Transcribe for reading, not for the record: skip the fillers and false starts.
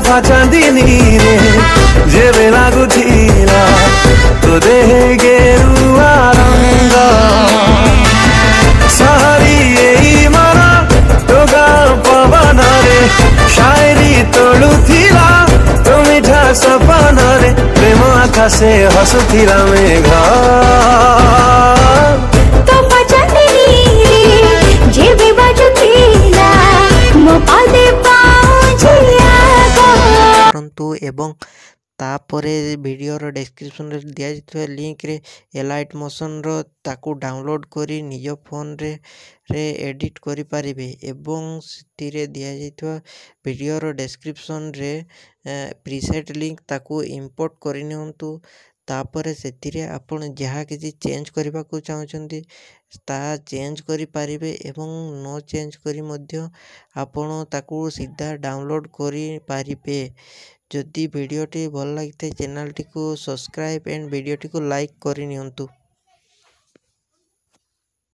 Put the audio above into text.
ତୋଫା ଚାନ୍ଦିନୀ ରେ ଯେବେ ଲାଗୁଥିଲା ତୋ ଦେହେ ଗେରୁଆ ରଙ୍ଗ ସହରୀ ଏଇ ମନ ତୋ ଗାଁ ପବନରେ शायरी तोड़ुथिला तो मिठा सपନରେ प्रेम आकाशे हसुथिला मेघ तो पचंदिनी रे जेबे बाजुथिला मो पादे पाउजिया परंतु एवं तापरे वीडियोर डिस्क्रिप्शन रे दिया जितवा लिंक रे एलाइट मोशन रो ताकू डाउनलोड करी निज फोन रे एडिट करि पारिबे एवं सितिरे दिया जितवा वीडियोर डिस्क्रिप्शन रे प्रीसेट लिंक ताकू इंपोर्ट करि नियंतु तापरे सेतिरे आपण जहा किछि चेंज करबा को चाहउछंती ता चेंज करि पारिबे एवं नो चेंज करी मध्य आपण ताकू सीधा डाउनलोड करि पारिबे। जदि वीडियोटी भल लगी चैनल टी को सब्सक्राइब एंड वीडियोटी को लाइक करि नियंतु।